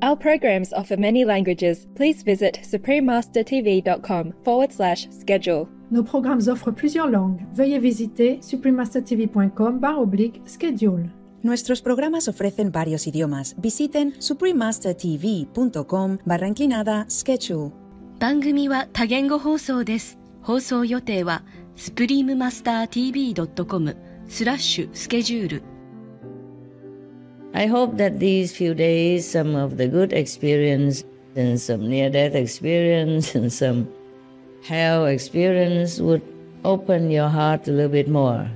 Our programs offer many languages. Please visit suprememastertv.com/schedule. Nos programmes offrent plusieurs langues. Veuillez visiter suprememastertv.com/schedule. Nuestros programas ofrecen varios idiomas. Visiten suprememastertv.com/schedule. 番組は多言語放送です。放送予定は suprememastertv.com/schedule。I hope that these few days, some of the good experience and some near-death experience and some hell experience would open your heart a little bit more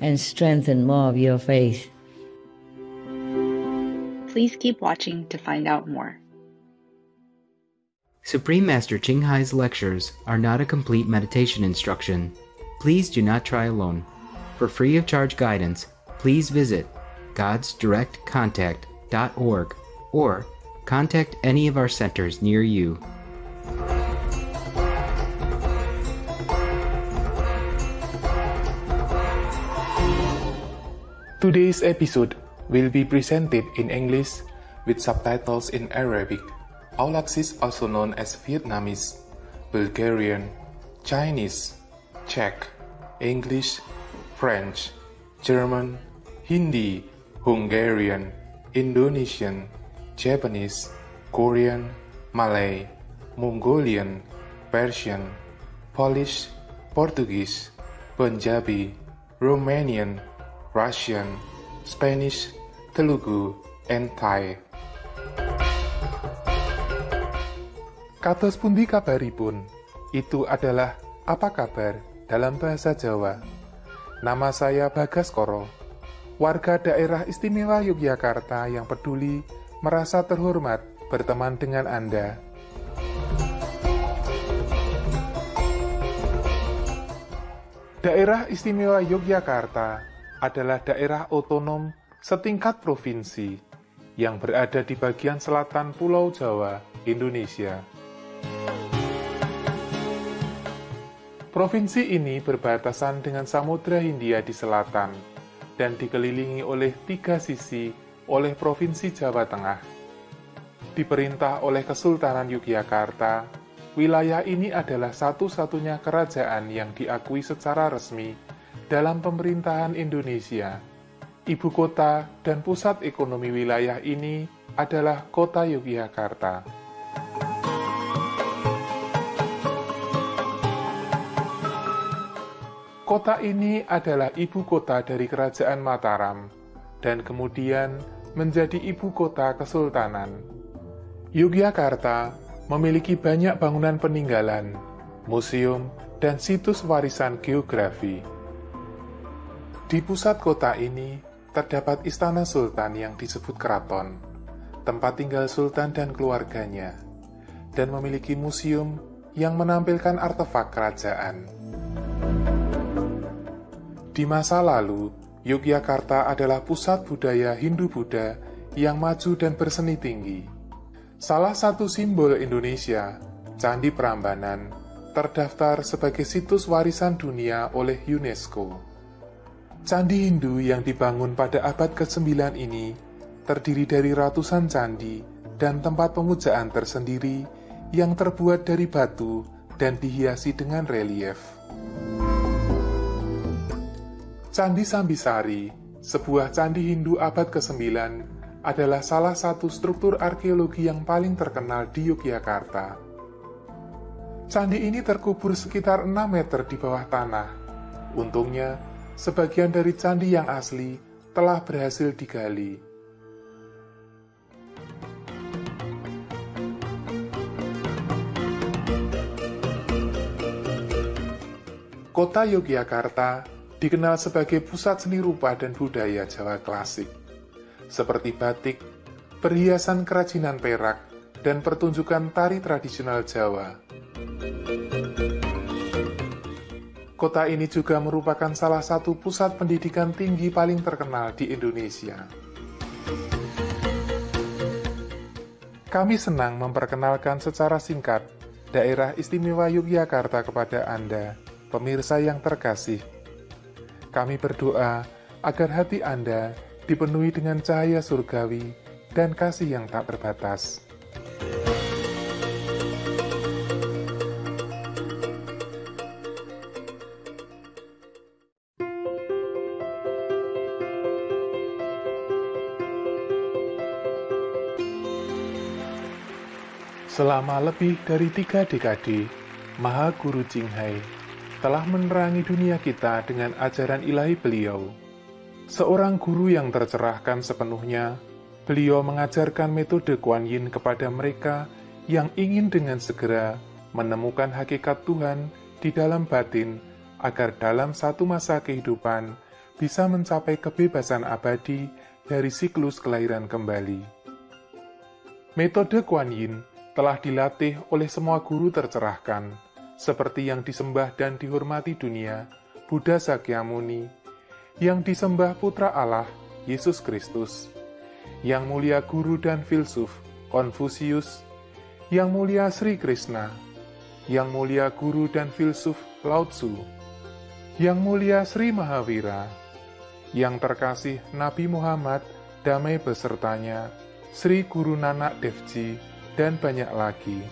and strengthen more of your faith. Please keep watching to find out more. Supreme Master Ching Hai's lectures are not a complete meditation instruction. Please do not try alone. For free of charge guidance, please visit godsdirectcontact.org or contact any of our centers near you. Today's episode will be presented in English with subtitles in Arabic. Aulax is also known as Vietnamese, Bulgarian, Chinese, Czech, English, French, German, Hindi, Hungarian, Indonesian, Japanese, Korean, Malay, Mongolian, Persian, Polish, Portuguese, Punjabi, Romanian, Russian, Spanish, Telugu, and Thai. Kados pundi kabaripun? Itu adalah apa kabar dalam bahasa Jawa. Nama saya Bagaskoro, warga daerah istimewa Yogyakarta yang peduli, merasa terhormat berteman dengan Anda. Daerah istimewa Yogyakarta adalah daerah otonom setingkat provinsi yang berada di bagian selatan Pulau Jawa, Indonesia. Provinsi ini berbatasan dengan Samudra Hindia di selatan dan dikelilingi oleh 3 sisi oleh Provinsi Jawa Tengah. Diperintah oleh Kesultanan Yogyakarta, wilayah ini adalah satu-satunya kerajaan yang diakui secara resmi dalam pemerintahan Indonesia. Ibu kota dan pusat ekonomi wilayah ini adalah Kota Yogyakarta. Kota ini adalah ibu kota dari Kerajaan Mataram dan kemudian menjadi ibu kota Kesultanan. Yogyakarta memiliki banyak bangunan peninggalan, museum, dan situs warisan geografi. Di pusat kota ini terdapat Istana Sultan yang disebut Keraton, tempat tinggal Sultan dan keluarganya, dan memiliki museum yang menampilkan artefak kerajaan. Di masa lalu, Yogyakarta adalah pusat budaya Hindu-Buddha yang maju dan berseni tinggi. Salah satu simbol Indonesia, Candi Prambanan, terdaftar sebagai situs warisan dunia oleh UNESCO. Candi Hindu yang dibangun pada abad ke-9 ini terdiri dari ratusan candi dan tempat pemujaan tersendiri yang terbuat dari batu dan dihiasi dengan relief. Candi Sambisari, sebuah candi Hindu abad ke-9, adalah salah satu struktur arkeologi yang paling terkenal di Yogyakarta. Candi ini terkubur sekitar 6 meter di bawah tanah. Untungnya, sebagian dari candi yang asli telah berhasil digali. Kota Yogyakarta dikenal sebagai pusat seni rupa dan budaya Jawa klasik, seperti batik, perhiasan kerajinan perak, dan pertunjukan tari tradisional Jawa. Kota ini juga merupakan salah satu pusat pendidikan tinggi paling terkenal di Indonesia. Kami senang memperkenalkan secara singkat daerah istimewa Yogyakarta kepada Anda, pemirsa yang terkasih. Kami berdoa agar hati Anda dipenuhi dengan cahaya surgawi, dan kasih yang tak terbatas. Selama lebih dari 3 dekade, Maha Guru Ching Hai telah menerangi dunia kita dengan ajaran ilahi beliau. Seorang guru yang tercerahkan sepenuhnya, beliau mengajarkan metode Kuan Yin kepada mereka yang ingin dengan segera menemukan hakikat Tuhan di dalam batin, agar dalam satu masa kehidupan bisa mencapai kebebasan abadi dari siklus kelahiran kembali. Metode Kuan Yin telah dilatih oleh semua guru tercerahkan, seperti yang disembah dan dihormati dunia, Buddha Sakyamuni, yang disembah Putra Allah, Yesus Kristus, yang mulia guru dan filsuf, Konfusius, yang mulia Sri Krishna, yang mulia guru dan filsuf, Lao Tzu, yang mulia Sri Mahavira, yang terkasih Nabi Muhammad, damai besertanya, Sri Guru Nanak Dev Ji, dan banyak lagi.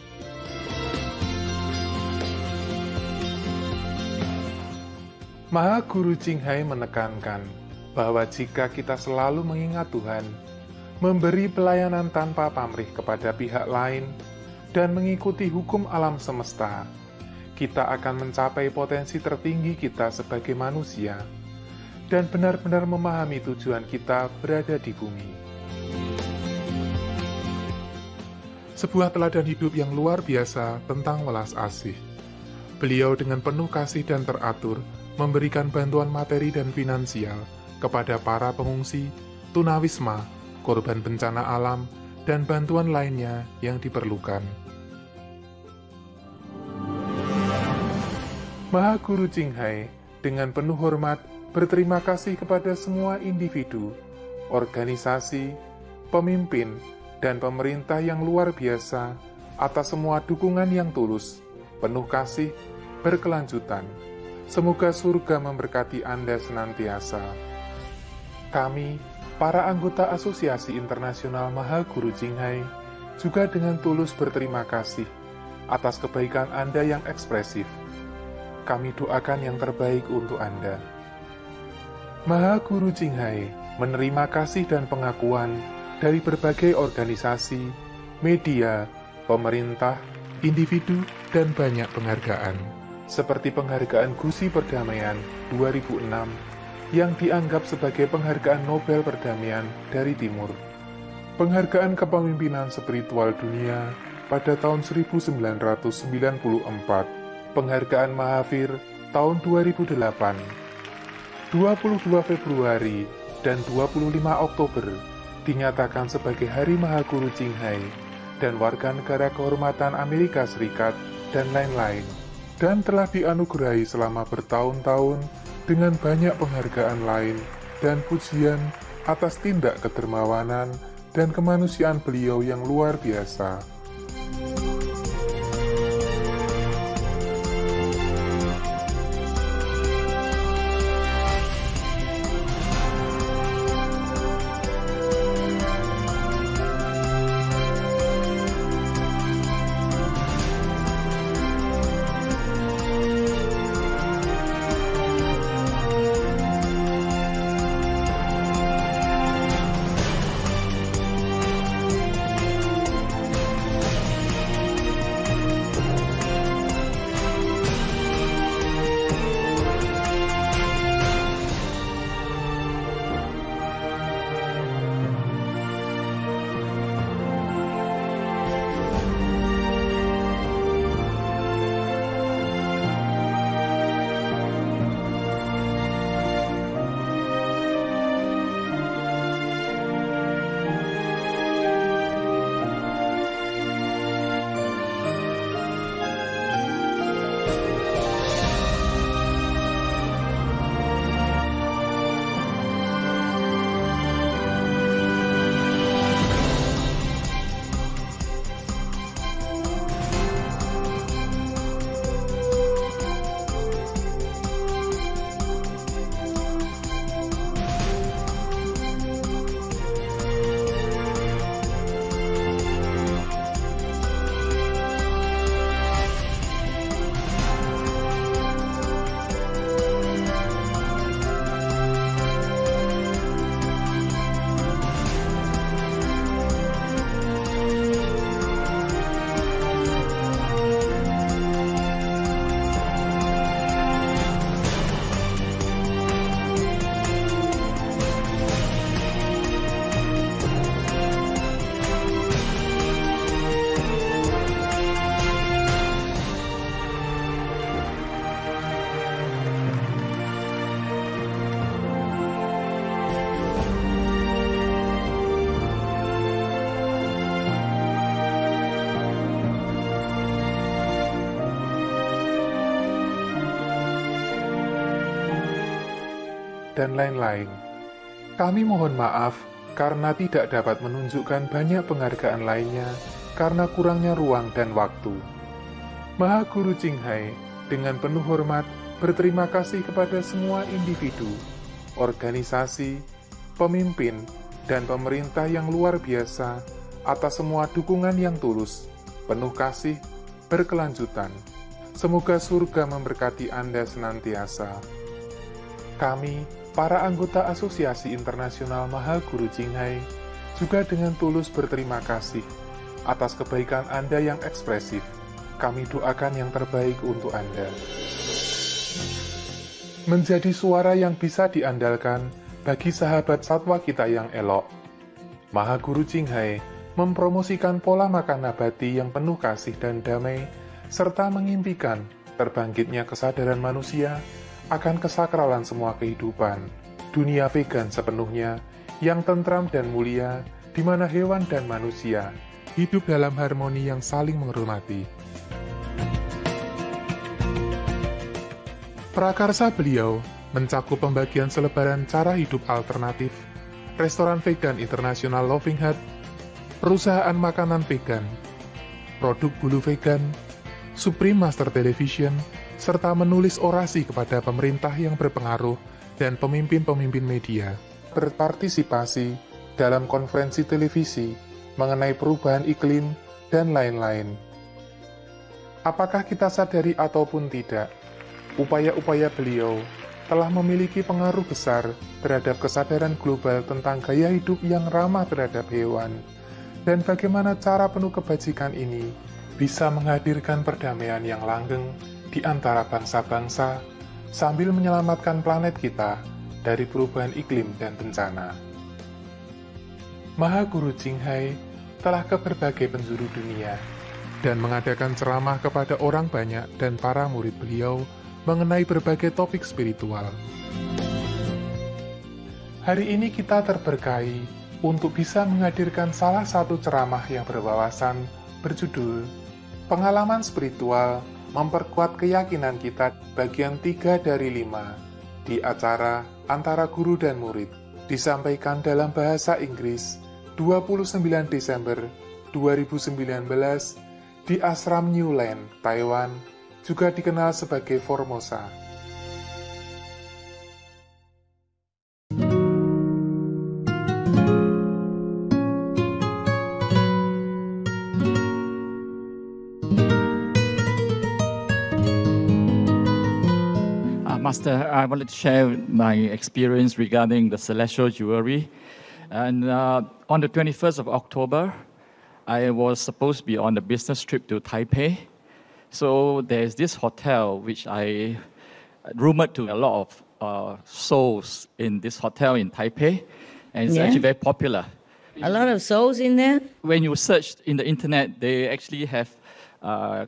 Maha Guru Ching Hai menekankan bahwa jika kita selalu mengingat Tuhan, memberi pelayanan tanpa pamrih kepada pihak lain, dan mengikuti hukum alam semesta, kita akan mencapai potensi tertinggi kita sebagai manusia, dan benar-benar memahami tujuan kita berada di bumi. Sebuah teladan hidup yang luar biasa tentang welas asih. Beliau dengan penuh kasih dan teratur memberikan bantuan materi dan finansial kepada para pengungsi, tunawisma, korban bencana alam, dan bantuan lainnya yang diperlukan. Maha Guru Ching Hai dengan penuh hormat berterima kasih kepada semua individu, organisasi, pemimpin, dan pemerintah yang luar biasa atas semua dukungan yang tulus, penuh kasih, berkelanjutan. Semoga surga memberkati Anda senantiasa. Kami, para anggota Asosiasi Internasional Maha Guru Ching Hai, juga dengan tulus berterima kasih atas kebaikan Anda yang ekspresif. Kami doakan yang terbaik untuk Anda. Maha Guru Ching Hai menerima kasih dan pengakuan dari berbagai organisasi, media, pemerintah, individu, dan banyak penghargaan. Seperti penghargaan Gusi Perdamaian 2006 yang dianggap sebagai penghargaan Nobel Perdamaian dari Timur. Penghargaan Kepemimpinan Spiritual Dunia pada tahun 1994. Penghargaan Mahavir tahun 2008. 22 Februari dan 25 Oktober dinyatakan sebagai Hari Maha Guru Ching Hai dan Warga Negara Kehormatan Amerika Serikat dan lain-lain, dan telah dianugerahi selama bertahun-tahun dengan banyak penghargaan lain dan pujian atas tindak kedermawanan dan kemanusiaan beliau yang luar biasa. dan lain-lain. Kami mohon maaf karena tidak dapat menunjukkan banyak penghargaan lainnya karena kurangnya ruang dan waktu. Maha Guru Jinghai dengan penuh hormat berterima kasih kepada semua individu, organisasi, pemimpin, dan pemerintah yang luar biasa atas semua dukungan yang tulus, penuh kasih, berkelanjutan. Semoga surga memberkati Anda senantiasa. Kami, para anggota Asosiasi Internasional Maha Guru Jinghai, juga dengan tulus berterima kasih atas kebaikan Anda yang ekspresif. Kami doakan yang terbaik untuk Anda. Menjadi suara yang bisa diandalkan bagi sahabat satwa kita yang elok. Maha Guru Jinghai mempromosikan pola makan nabati yang penuh kasih dan damai, serta mengimpikan terbangkitnya kesadaran manusia akan kesakralan semua kehidupan, dunia vegan sepenuhnya, yang tentram dan mulia, di mana hewan dan manusia hidup dalam harmoni yang saling menghormati. Prakarsa beliau mencakup pembagian selebaran cara hidup alternatif, restoran vegan internasional Loving Heart, perusahaan makanan vegan, produk bulu vegan, Supreme Master Television, serta menulis orasi kepada pemerintah yang berpengaruh dan pemimpin-pemimpin media, berpartisipasi dalam konferensi televisi mengenai perubahan iklim, dan lain-lain. Apakah kita sadari ataupun tidak, upaya-upaya beliau telah memiliki pengaruh besar terhadap kesadaran global tentang gaya hidup yang ramah terhadap hewan, dan bagaimana cara penuh kebajikan ini bisa menghadirkan perdamaian yang langgeng di antara bangsa-bangsa sambil menyelamatkan planet kita dari perubahan iklim dan bencana. Maha Guru Jinghai telah ke berbagai penjuru dunia dan mengadakan ceramah kepada orang banyak dan para murid beliau mengenai berbagai topik spiritual. Hari ini kita terberkahi untuk bisa menghadirkan salah satu ceramah yang berwawasan berjudul Pengalaman Spiritual Memperkuat Keyakinan Kita bagian 3 dari 5 di acara Antara Guru dan Murid, disampaikan dalam bahasa Inggris 29 Desember 2019 di Ashram New Land, Taiwan, juga dikenal sebagai Formosa. Master, I wanted to share my experience regarding the celestial jewelry. And on the 21st of October, I was supposed to be on a business trip to Taipei. So there's this hotel which I rumored to a lot of souls in this hotel in Taipei, and it's actually very popular. A lot of souls in there? When you search in the internet, they actually have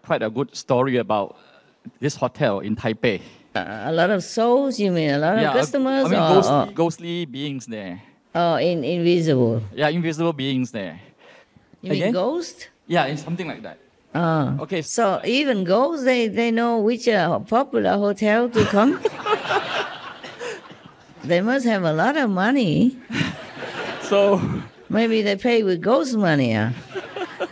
quite a good story about this hotel in Taipei. A lot of souls, you mean? A lot of customers? I mean, ghostly beings there. Oh, invisible. Yeah, invisible beings there. You mean ghost? Yeah, it's something like that. Okay. So even ghosts, they know which popular hotel to come? They must have a lot of money. So maybe they pay with ghost money.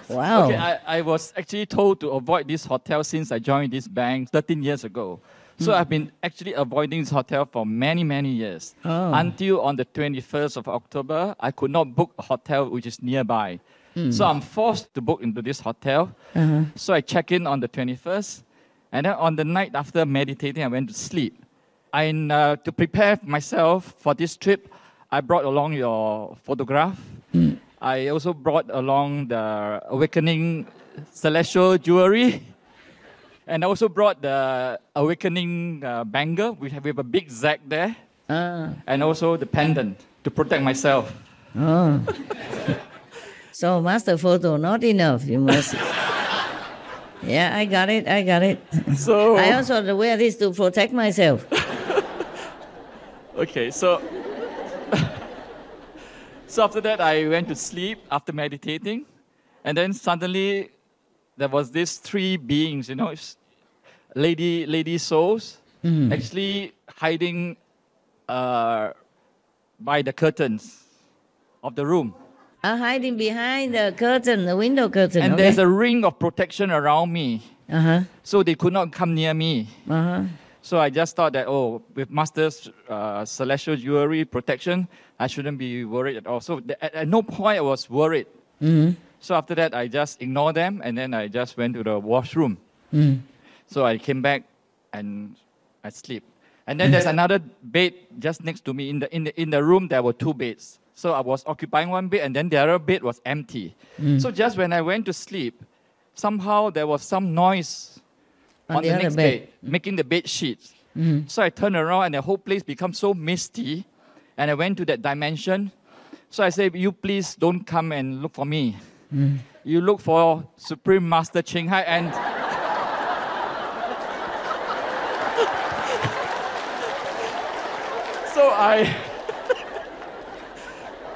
Wow. Okay, I was actually told to avoid this hotel since I joined this bank 13 years ago. So I've been actually avoiding this hotel for many, many years. Until on the 21st of October, I could not book a hotel which is nearby. So I'm forced to book into this hotel. So I check in on the 21st. And then on the night after meditating, I went to sleep. And to prepare myself for this trip, I brought along your photograph. I also brought along the Awakening Celestial Jewelry. And I also brought the Awakening bangle. We have a big zack there. And also the pendant to protect myself. So master photo, not enough. You must. Yeah, I got it. So I also have to wear this to protect myself. Okay, so after that, I went to sleep after meditating. And then suddenly, there was these three beings, lady souls, actually hiding by the curtains of the room. Hiding behind the curtain, the window curtain. And there's a ring of protection around me. So they could not come near me. So I just thought that, with Master's celestial jewelry protection, I shouldn't be worried at all. So at no point I was worried. So after that, I just ignored them, and then I just went to the washroom. So I came back and I sleep. And then there's another bed just next to me. In the room, there were 2 beds. So I was occupying one bed, and then the other bed was empty. So just when I went to sleep, somehow there was some noise on the next bed, making the bed sheets. So I turned around, and the whole place became so misty. And I went to that dimension. So I said, you please don't come and look for me. You look for Supreme Master Ching Hai. And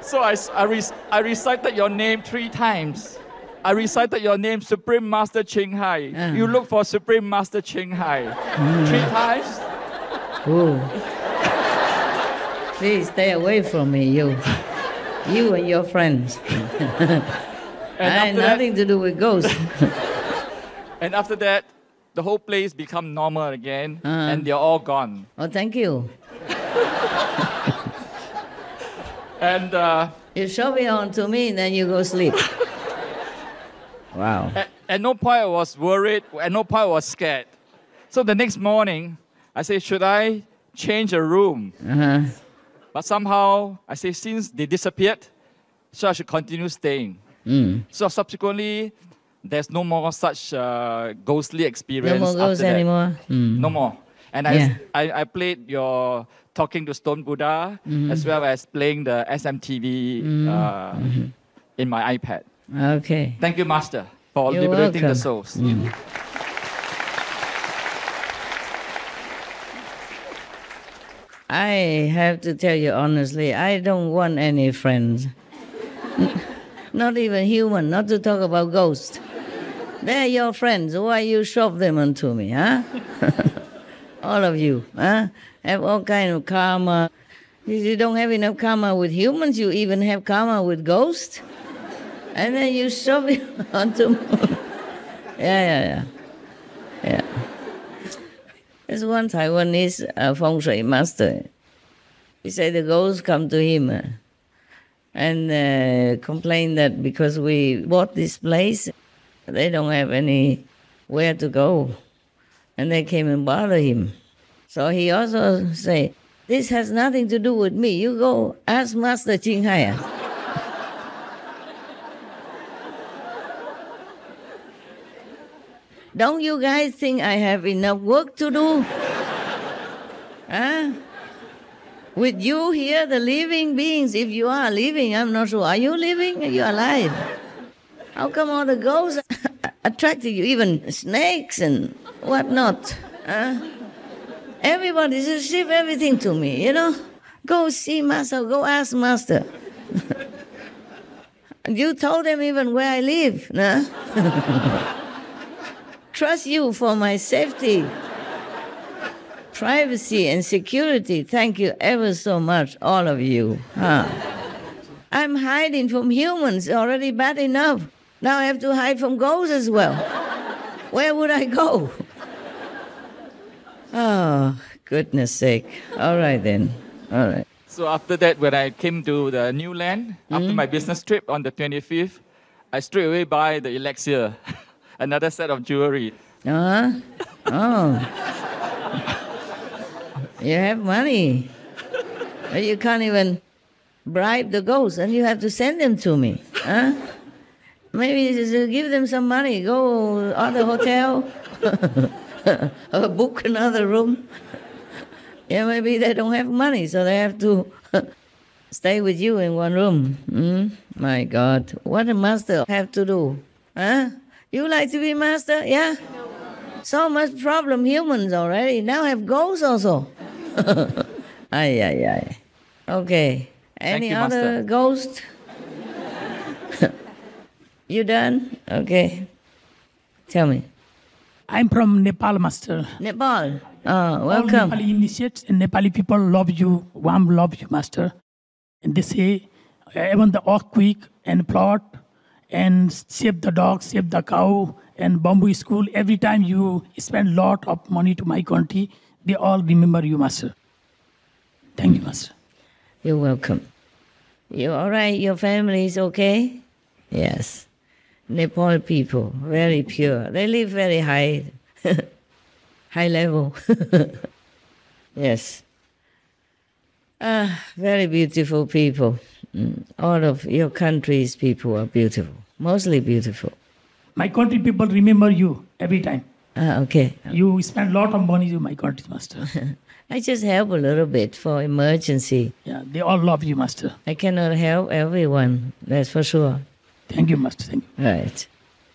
so I recited your name 3 times. I recited your name, Supreme Master Ching Hai. You look for Supreme Master Ching Hai. 3 times. Please stay away from me, you and your friends. I had nothing to do with ghosts. And after that, the whole place become normal again, and they're all gone. Oh, thank you. And you show it on to me, and then you go sleep. Wow. At no point I was worried. At no point I was scared. So the next morning, I said, should I change a room? But somehow, I say, since they disappeared, so I should continue staying. So subsequently, there's no more such ghostly experience. No more ghosts anymore? No more. And I played your Talking to Stone Buddha, as well as playing the SMTV in my iPad. Okay. Thank you, Master, for liberating the souls. I have to tell you honestly, I don't want any friends. Not even human, not to talk about ghosts. They're your friends. Why you shove them onto me, huh? All of you, huh? Have all kind of karma. You don't have enough karma with humans, you even have karma with ghosts? And then you shove it onto me. Yeah. There's one Taiwanese feng shui master. He said the ghosts come to him and complain that because we bought this place, they don't have anywhere to go. And they came and bother him. So he also say, this has nothing to do with me. You go ask Master Ching Hai. Don't you guys think I have enough work to do? Huh? With you here, the living beings, if you are living, I'm not sure. Are you living? Are you alive? How come all the ghosts attracted you? Even snakes and whatnot. Huh? Everybody just shift everything to me, Go see Master, go ask Master. You told them even where I live, nah? Trust you for my safety, privacy, and security. Thank you ever so much, all of you. I'm hiding from humans, already bad enough. Now I have to hide from ghosts as well. Where would I go? Oh, goodness sake. All right then. All right. So after that, when I came to the new land, after my business trip on the 25th, I straight away buy the elixir. Another set of jewelry. Oh. You have money. But you can't even bribe the ghosts, and you have to send them to me. Huh? Maybe just give them some money. Go to the hotel. Or book another room. Yeah, maybe they don't have money, so they have to stay with you in one room. My God, what a master have to do? Huh? You like to be master? Yeah? So much problem humans already. Now have ghosts also. Ay. Okay. Any you, other Master. ghost? You done? Okay. Tell me. I'm from Nepal, Master. Nepal? Oh, welcome. All Nepali initiates and Nepali people love you, warm love you, Master. And they say, even the earthquake and flood and save the dog, save the cow, and bamboo school, every time you spend lot of money to my country, they all remember you, Master. Thank you, Master. You're welcome. You all right? Your family is okay? Yes. Nepal people, very pure. They live very high, high level. Yes. Very beautiful people. All of your country's people are beautiful, mostly beautiful. My country people remember you every time. Okay. You spend a lot of money to my country, Master. I just help a little bit for emergency. Yeah, they all love you, Master. I cannot help everyone, that's for sure. Thank you, Master. Thank you. Right.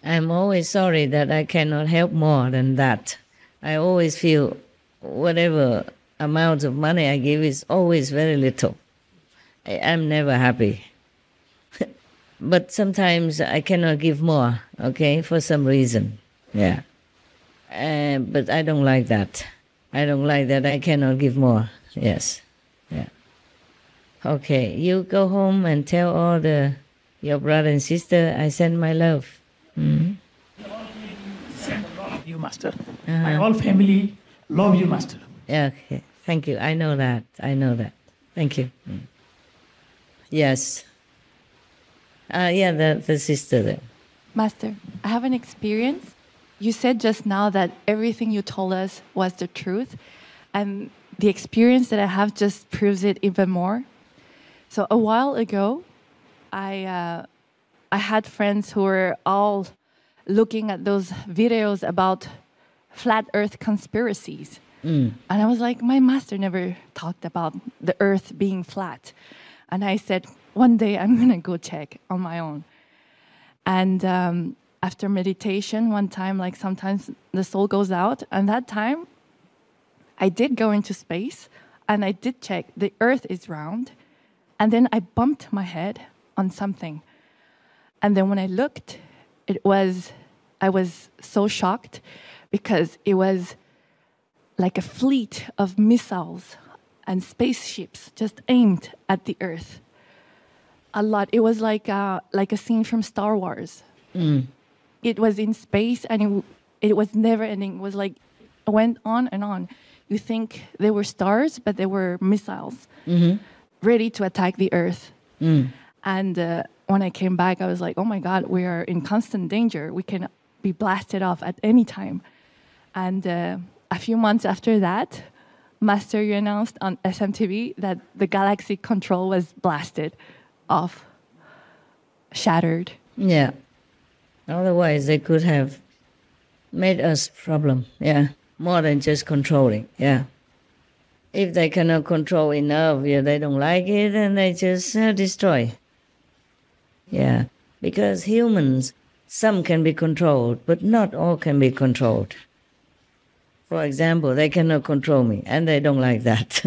I'm always sorry that I cannot help more than that. I always feel whatever amount of money I give is always very little. I'm never happy. But sometimes I cannot give more, okay, for some reason. Yeah. But I don't like that. I don't like that I cannot give more. Yes. Yeah. Okay, you go home and tell all your brother and sister I send my love. Send love you, Master. My whole family love you, Master. Yeah, okay. Thank you. I know that. Thank you. Yes. The sister there. Master, I have an experience. You said just now that everything you told us was the truth, and the experience that I have just proves it even more. So a while ago, I had friends who were all looking at those videos about flat earth conspiracies. And I was like, my master never talked about the earth being flat. And I said, one day I'm going to go check on my own. And after meditation, one time, like sometimes the soul goes out. And that time, I did go into space and I did check. The earth is round. And then I bumped my head on something. And then when I looked, I was so shocked because it was like a fleet of missiles and spaceships just aimed at the earth. A lot. It was like a scene from Star Wars. It was in space and it was never ending. It was like, it went on and on. You think they were stars, but they were missiles ready to attack the earth. And when I came back, I was like, oh my God, we are in constant danger. We can be blasted off at any time. And a few months after that, Master, you announced on SMTV that the galaxy control was blasted off, shattered. Yeah. Otherwise, they could have made us problem. Yeah. More than just controlling. Yeah. If they cannot control enough, they don't like it, and they just destroy. Yeah. Because humans, some can be controlled, but not all can be controlled. For example, they cannot control me, and they don't like that.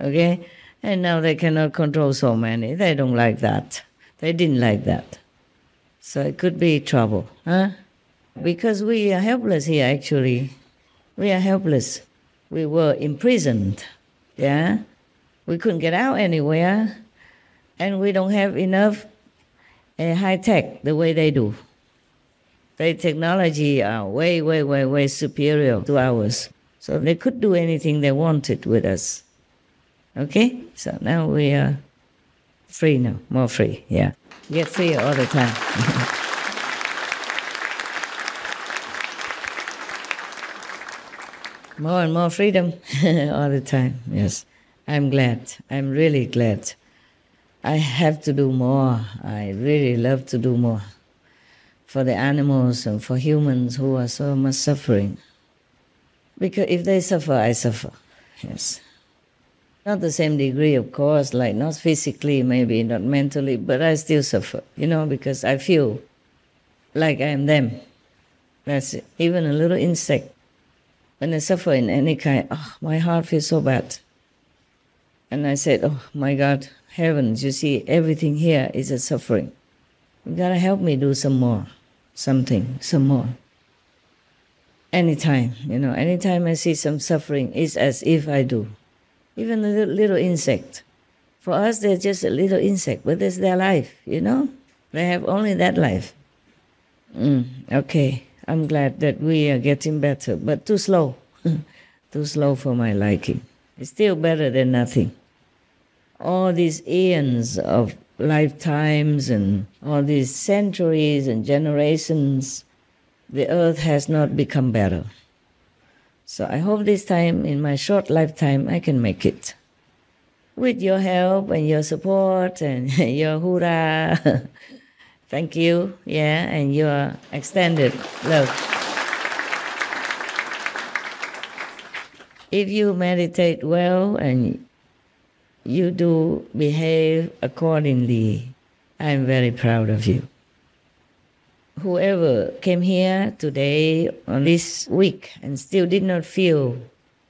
Okay? And now they cannot control so many. They don't like that. They didn't like that. So it could be trouble, huh? Because we are helpless here, actually. We are helpless. We were imprisoned, yeah? We couldn't get out anywhere, and we don't have enough high tech the way they do. Their technology are way, way, way, way superior to ours. So they could do anything they wanted with us. Okay? So now we are free now, more free, yeah. Get free all the time. More and more freedom all the time, yes. I'm glad. I'm really glad. I have to do more. I really love to do more for the animals and for humans who are so much suffering. Because if they suffer, I suffer, yes. Not the same degree, of course, like not physically, maybe not mentally, but I still suffer, because I feel like I am them. That's it. Even a little insect. When I suffer in any kind, my heart feels so bad. And I said, oh my God, heavens, you see, everything here is a suffering. You gotta help me do some more, some more. anytime. Anytime I see some suffering, it's as if I do. Even a little insect. For us, they're just a little insect, but it's their life, They have only that life. Okay, I'm glad that we are getting better, but too slow. Too slow for my liking. It's still better than nothing. All these eons of lifetimes and all these centuries and generations, the earth has not become better. So I hope this time, in my short lifetime, I can make it. With your help and your support and your hoorah. Thank you, and your extended love. If you meditate well and you do behave accordingly, I'm very proud of you. Whoever came here today on this week and still did not feel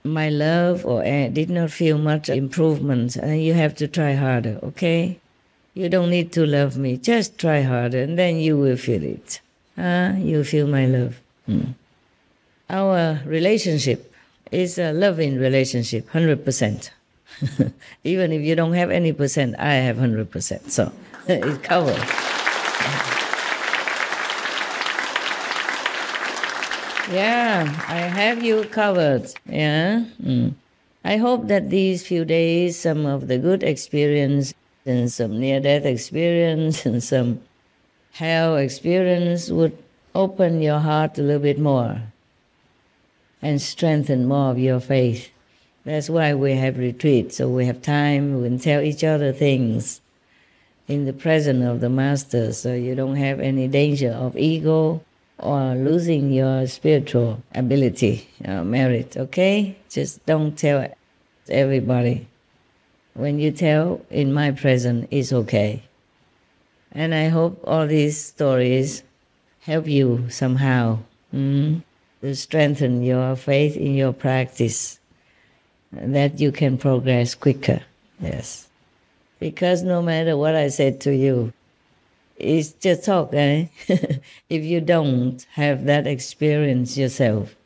my love or did not feel much improvement, you have to try harder, okay? You don't need to love me. Just try harder and then you will feel it. You feel my love. Our relationship is a loving relationship, 100%. Even if you don't have any percent, I have 100%. So it's covered. I have you covered. I hope that these few days, some of the good experience and some near-death experience and some hell experience would open your heart a little bit more and strengthen more of your faith. That's why we have retreat, so we have time, we can tell each other things in the presence of the Master, so you don't have any danger of ego or losing your spiritual ability, merit, okay? Just don't tell everybody. When you tell in my presence, it's okay. And I hope all these stories help you somehow to strengthen your faith in your practice, that you can progress quicker, yes. Because no matter what I said to you, it's just talk, if you don't have that experience yourself,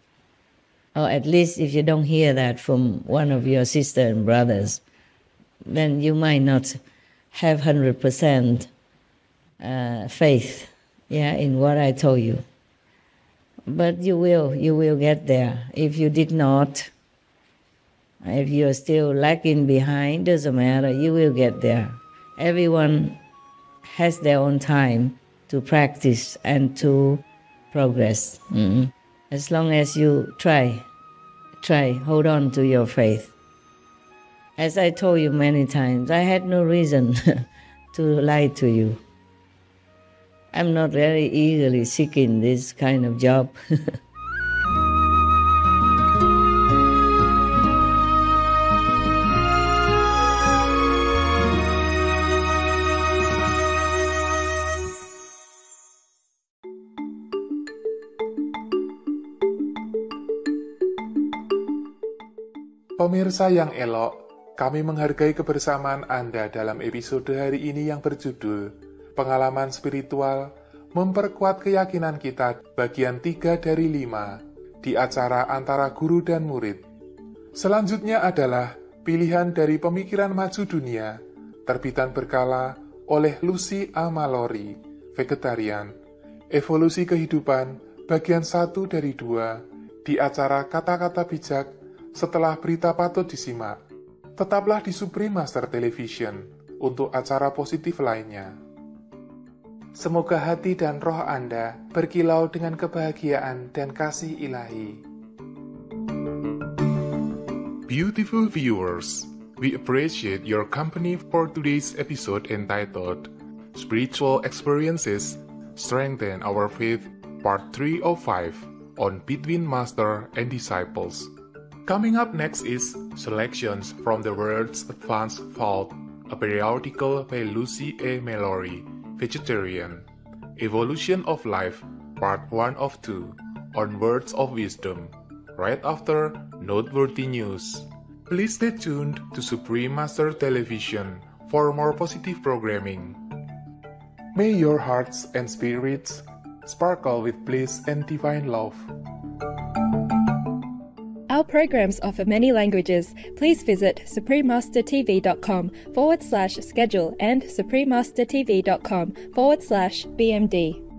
or at least if you don't hear that from one of your sisters and brothers, then you might not have 100% faith, in what I told you. But you will get there. If you did not, if you're still lagging behind, doesn't matter, you will get there. Everyone has their own time to practice and to progress. As long as you try, hold on to your faith. As I told you many times, I had no reason to lie to you. I'm not very eagerly seeking this kind of job. Pemirsa yang elok, kami menghargai kebersamaan Anda dalam episode hari ini yang berjudul Pengalaman Spiritual Memperkuat Keyakinan Kita bagian 3 dari 5 di acara antara guru dan murid. Selanjutnya adalah pilihan dari Pemikiran Maju Dunia, terbitan berkala oleh Lucy A. Mallory, Vegetarian, Evolusi Kehidupan bagian 1 dari 2 di acara Kata-Kata Bijak setelah berita patut disimak. Tetaplah di Supreme Master Television untuk acara positif lainnya. Semoga hati dan roh Anda berkilau dengan kebahagiaan dan kasih ilahi. Beautiful viewers, we appreciate your company for today's episode entitled Spiritual Experiences Strengthen Our Faith Part 3 of 5 on Between Master and Disciples. Coming up next is Selections from the World's Advanced Vault, a periodical by Lucy A. Mallory, Vegetarian. Evolution of Life, Part 1 of 2, on Words of Wisdom, right after Noteworthy News. Please stay tuned to Supreme Master Television for more positive programming. May your hearts and spirits sparkle with bliss and divine love. programs offer many languages. Please visit suprememastertv.com/schedule and suprememastertv.com/BMD.